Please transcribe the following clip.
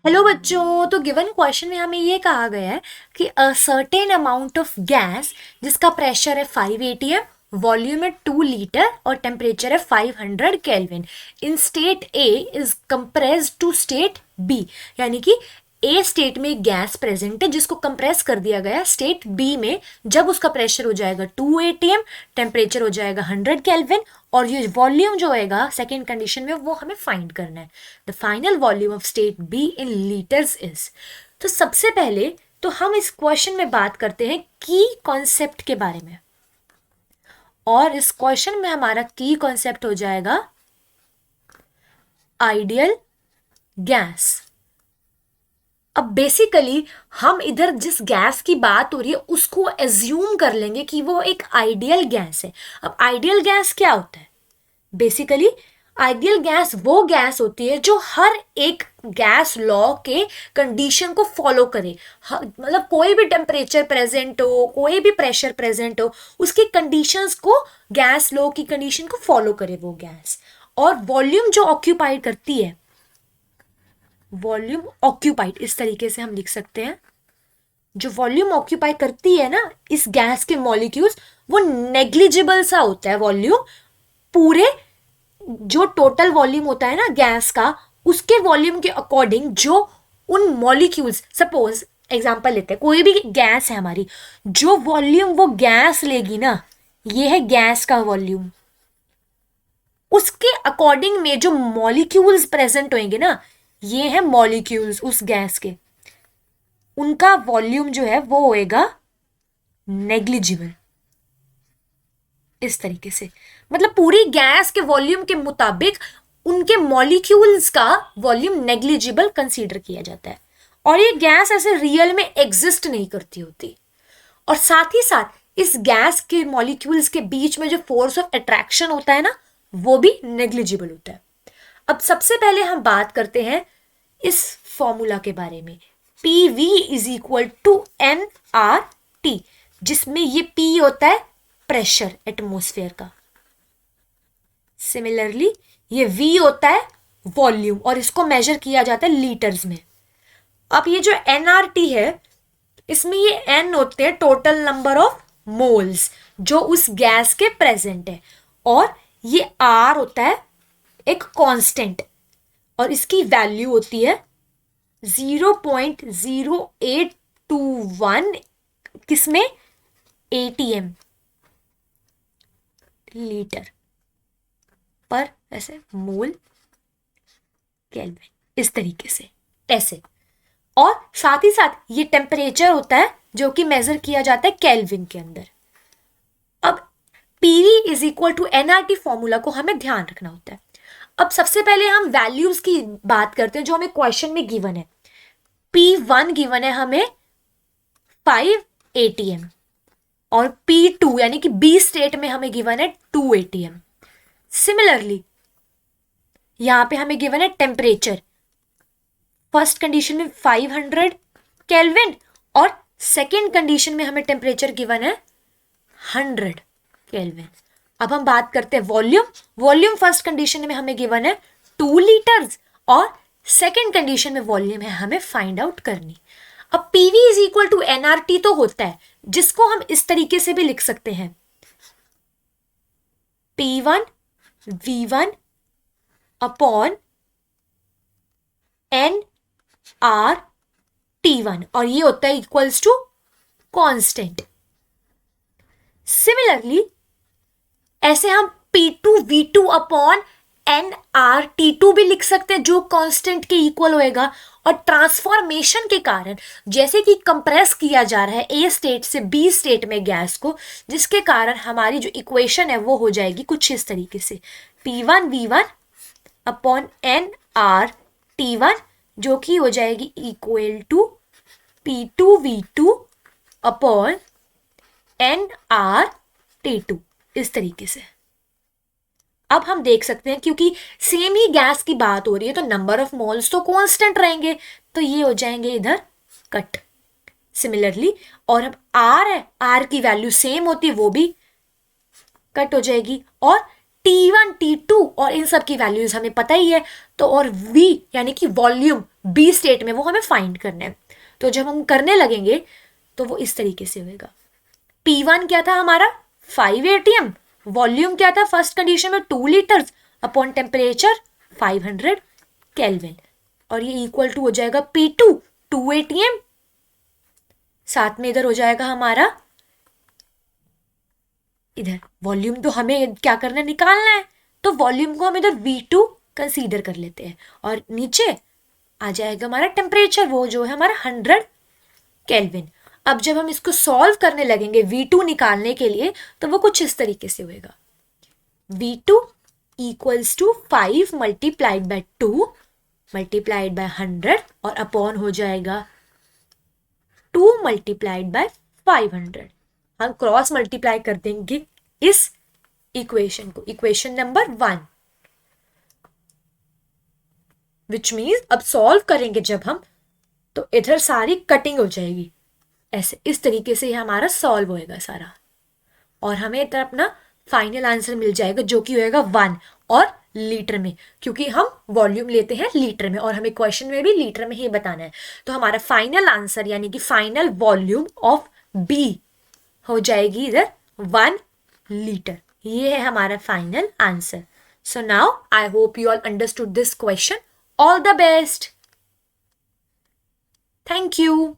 Hello बच्चों। तो given question में हमें ये कहा गया है कि a certain amount of gas जिसका प्रेशर है 5 atm, वॉल्यूम है 2 लीटर और टेम्परेचर है 500 kelvin in state A is compressed to state B. यानी कि ए स्टेट में गैस प्रेजेंट है जिसको कंप्रेस कर दिया गया स्टेट बी में। जब उसका प्रेशर हो जाएगा 2 atm, टेम्परेचर हो जाएगा 100 केल्विन और ये वॉल्यूम जो होएगा सेकेंड कंडीशन में वो हमें फाइंड करना है। The final volume of state be in litres is. तो सबसे पहले तो हम इस क्वेश्चन में बात करते हैं की कॉन्सेप्ट के बारे में, और इस क्वेश्चन में हमारा की कॉन्सेप्ट हो जाएगा आइडियल गैस। अब बेसिकली हम इधर जिस गैस की बात हो रही है उसको एज्यूम कर लेंगे कि वो एक आइडियल गैस है। अब आइडियल गैस क्या होता है? बेसिकली आइडियल गैस वो गैस होती है जो हर एक गैस लॉ के कंडीशन को फॉलो करे। मतलब कोई भी टेम्परेचर प्रेजेंट हो, कोई भी प्रेशर प्रेजेंट हो, उसकी कंडीशंस को, गैस लॉ की कंडीशन को फॉलो करे वो गैस। और वॉल्यूम जो ऑक्यूपाइड करती है, वॉल्यूम ऑक्यूपाइड इस तरीके से हम लिख सकते हैं, जो वॉल्यूम ऑक्यूपाई करती है ना इस गैस के मॉलिक्यूल्स, वो नेग्लिजिबल सा होता है वॉल्यूम। पूरे जो टोटल वॉल्यूम होता है ना गैस का, उसके वॉल्यूम के अकॉर्डिंग जो उन मॉलिक्यूल्स, सपोज एग्जांपल लेते हैं, कोई भी गैस है हमारी, जो वॉल्यूम वो गैस लेगी ना, ये है गैस का वॉल्यूम, उसके अकॉर्डिंग में जो मॉलिक्यूल्स प्रेजेंट होंगे ना, ये है मॉलिक्यूल्स उस गैस के, उनका वॉल्यूम जो है वो होएगा नेग्लिजिबल। इस तरीके से मतलब पूरी गैस के वॉल्यूम के मुताबिक उनके मॉलिक्यूल्स का वॉल्यूम नेग्लिजिबल कंसीडर किया जाता है, और ये गैस ऐसे रियल में एग्जिस्ट नहीं करती होती। और साथ ही साथ इस गैस के मॉलिक्यूल्स के बीच में जो फोर्स ऑफ अट्रैक्शन होता है ना, वो भी नेग्लिजिबल होता है। अब सबसे पहले हम बात करते हैं इस फॉर्मूला के बारे में, PV is equal to nRT, जिसमें ये P होता है प्रेशर एटमॉस्फेयर का। सिमिलरली ये V होता है वॉल्यूम, और इसको मेजर किया जाता है लीटर्स में। अब ये जो nRT है, इसमें ये N होते हैं टोटल नंबर ऑफ मोल्स जो उस गैस के प्रेजेंट है, और ये R होता है एक कांस्टेंट, और इसकी वैल्यू होती है 0.0821 किसमें, ATM लीटर पर ऐसे मोल केल्विन, इस तरीके से ऐसे। और साथ ही साथ ये टेम्परेचर होता है जो कि मेजर किया जाता है केल्विन के अंदर। अब PV is equal to nRT formula को हमें ध्यान रखना होता है। अब सबसे पहले हम वैल्यूज की बात करते हैं जो हमें क्वेश्चन में गिवन है। P1 गिवन है हमें 5 atm, और P2 यानी कि B स्टेट में हमें गिवन है 2 atm। सिमिलरली यहां पे हमें गिवन है टेम्परेचर, फर्स्ट कंडीशन में 500 केल्विन, और सेकेंड कंडीशन में हमें टेम्परेचर गिवन है 100 केल्विन। अब हम बात करते हैं वॉल्यूम। वॉल्यूम फर्स्ट कंडीशन में हमें गिवन है 2 लीटर्स, और सेकेंड कंडीशन में वॉल्यूम है हमें फाइंड आउट करनी। अब PV is equal to nRT तो होता है, जिसको हम इस तरीके से भी लिख सकते हैं, P1 V1 अपॉन nRT1, और ये होता है इक्वल्स टू कांस्टेंट। सिमिलरली ऐसे हम P2 V2 अपॉन nRT2 भी लिख सकते हैं, जो कांस्टेंट के इक्वल होएगा। और ट्रांसफॉर्मेशन के कारण, जैसे कि कंप्रेस किया जा रहा है A स्टेट से B स्टेट में गैस को, जिसके कारण हमारी जो इक्वेशन है वो हो जाएगी कुछ इस तरीके से, P1 V1 अपॉन nRT1, जो कि हो जाएगी equal to P2 V2 upon nRT2, इस तरीके से। अब हम देख सकते हैं क्योंकि सेम ही गैस की बात हो रही है तो नंबर ऑफ मोल्स तो कांस्टेंट रहेंगे, तो ये हो जाएंगे इधर कट। सिमिलरली और अब R है, R की वैल्यू सेम होती है, वो भी कट हो जाएगी। और T1 T2 और इन सब की वैल्यूज हमें पता ही है, तो और V यानी कि वॉल्यूम बी स्टेट में, वो हमें फाइंड करना है। तो जब हम करने लगेंगे तो वो इस तरीके से होगा। P1 क्या था हमारा 5 atm, वॉल्यूम क्या था फर्स्ट कंडीशन में 2 लीटर्स अपॉन टेम्परेचर 500 केल्विन, और ये इक्वल टू हो जाएगा P2 2 atm, साथ में इधर हो जाएगा हमारा, इधर वॉल्यूम तो हमें क्या करना है, निकालना है, तो वॉल्यूम को हम इधर V2 कंसीडर कर लेते हैं, और नीचे आ जाएगा हमारा टेम्परेचर, वो जो है हमारा 100 केल्विन। अब जब हम इसको सॉल्व करने लगेंगे V2 निकालने के लिए, तो वो कुछ इस तरीके से होएगा, V2 equals to 5 multiplied by 2 multiplied by 100 और अपॉन हो जाएगा 2 मल्टीप्लाइड बाय 500। हम क्रॉस मल्टीप्लाई कर देंगे इस इक्वेशन को, इक्वेशन नंबर 1, विच मीन्स अब सॉल्व करेंगे जब हम, तो इधर सारी कटिंग हो जाएगी, ऐसे इस तरीके से हमारा सॉल्व होएगा सारा, और हमें इधर अपना फाइनल आंसर मिल जाएगा जो कि होएगा 1 और लीटर में, क्योंकि हम वॉल्यूम लेते हैं लीटर में और हमें क्वेश्चन में भी लीटर में ही बताना है। तो हमारा फाइनल आंसर यानी कि फाइनल वॉल्यूम ऑफ बी हो जाएगी इधर 1 लीटर। ये है हमारा final answer. So now I hope you all understood this question. All the best. Thank you.